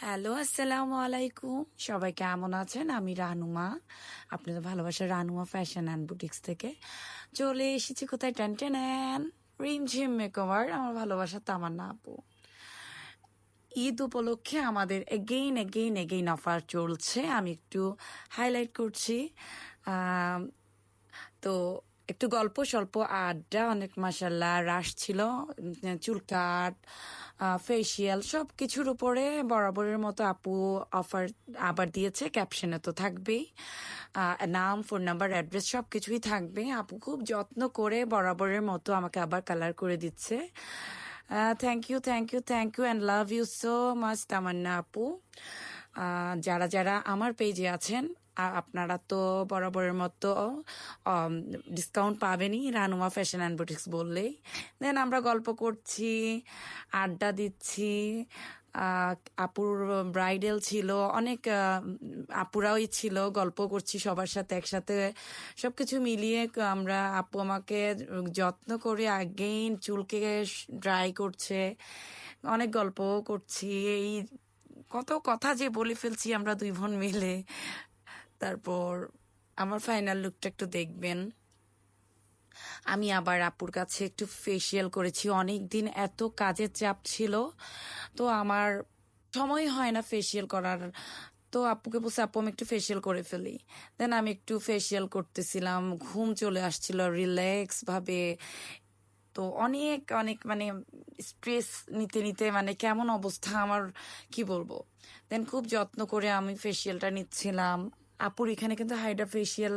Hello, আসসালামু আলাইকুম। সবাই কেমন আছেন? আমি রানুমা। আপনাদের ভালোবাসার রানুমা ফ্যাশন অ্যান্ড বুটিক্স থেকে চলে এসেছি কোথায়? টেন রিমঝিম মেকওভার, আমার ভালোবাসার তামান্না আপু। ঈদ উপলক্ষে আমাদের এগেইন অফার চলছে। আমি একটু হাইলাইট করছি। আম, তো একটু গল্প স্বল্প আড্ডা, অনেক মাসাল্লাহ রাশ ছিল। চুল কাট, ফেসিয়াল সব কিছুর উপরে বরাবরের মতো আপু অফার আবার দিয়েছে। ক্যাপশনে তো থাকবেই নাম, ফোন নাম্বার, অ্যাড্রেস সব কিছুই থাকবে। আপু খুব যত্ন করে বরাবরের মতো আমাকে আবার কালার করে দিচ্ছে। Thank you and love you so much Tamanna আপু। যারা যারা আমার পেজে আছেন, আপনারা তো বরাবরের মতো ডিসকাউন্ট পাবেনই রানুমা ফ্যাশন অ্যান্ড বুটিক্স বললেই। দেন আমরা গল্প করছি, আড্ডা দিচ্ছি। আপুর ব্রাইডাল ছিল, অনেক আপুরাই ছিল, গল্প করছি সবার সাথে একসাথে। সবকিছু মিলিয়ে আমরা, আপু আমাকে যত্ন করে আগেইন চুলকে ড্রাই করছে, অনেক গল্প করছি। এই কত কথা যে বলে ফেলছি আমরা দুই বোন মিলে। তারপর আমার ফাইনাল লুকটা একটু দেখবেন। আমি আবার আপুর কাছে একটু ফেসিয়াল করেছি, অনেক দিন এত কাজের চাপ ছিল, তো আমার সময় হয় না ফেসিয়াল করার। তো আপুকে বলছে আপু আমি একটু ফেসিয়াল করে ফেলি। দেন আমি একটু ফেসিয়াল করতেছিলাম, ঘুম চলে আসছিল রিল্যাক্স ভাবে। তো অনেক অনেক মানে স্ট্রেস নিতে নিতে মানে কেমন অবস্থা আমার, কি বলবো। দেন খুব যত্ন করে আমি ফেসিয়ালটা নিচ্ছিলাম। আপুর এখানে কিন্তু হাইড্রা ফেসিয়াল,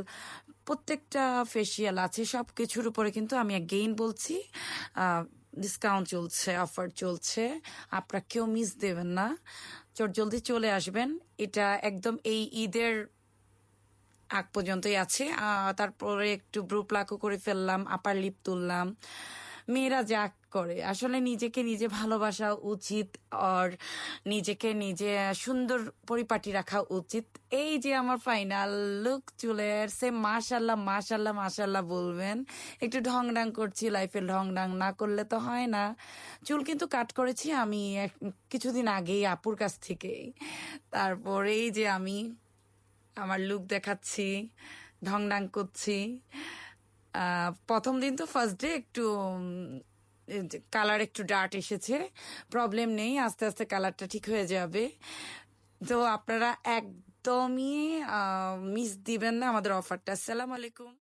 প্রত্যেকটা ফেসিয়াল আছে, সব কিছুর উপরে কিন্তু আমি অ্যাগেইন বলছি ডিসকাউন্ট চলছে, অফার চলছে। আপনারা কেউ মিস দেবেন না, জলদি চলে আসবেন। এটা একদম এই ঈদের আগ পর্যন্তই আছে। তারপরে একটু ব্রু প্লাকও করে ফেললাম, আপার লিপ তুললাম। মেয়েরা যা করে আসলে নিজেকে নিজে ভালোবাসা উচিত, আর নিজেকে নিজে সুন্দর পরিপাটি রাখা উচিত। এই যে আমার ফাইনাল লুক চুলের, সে মাশাল্লাহ মাশাল্লাহ মাশাল্লাহ বলবেন। একটু ঢং ঢং করছি, লাইফে ঢং ঢং না করলে তো হয় না। চুল কিন্তু কাট করেছি আমি কিছুদিন আগেই আপুর কাছ থেকেই। তারপর এই যে আমি আমার লুক দেখাচ্ছি, ঢং ঢং করছি। প্রথম দিন তো ফার্স্ট ডে একটু কালার একটু ডার্ট এসেছে, প্রবলেম নেই, আস্তে আস্তে কালারটা ঠিক হয়ে যাবে। তো আপনারা একদমই মিস দিবেন না আমাদের অফারটা। আসসালামু আলাইকুম।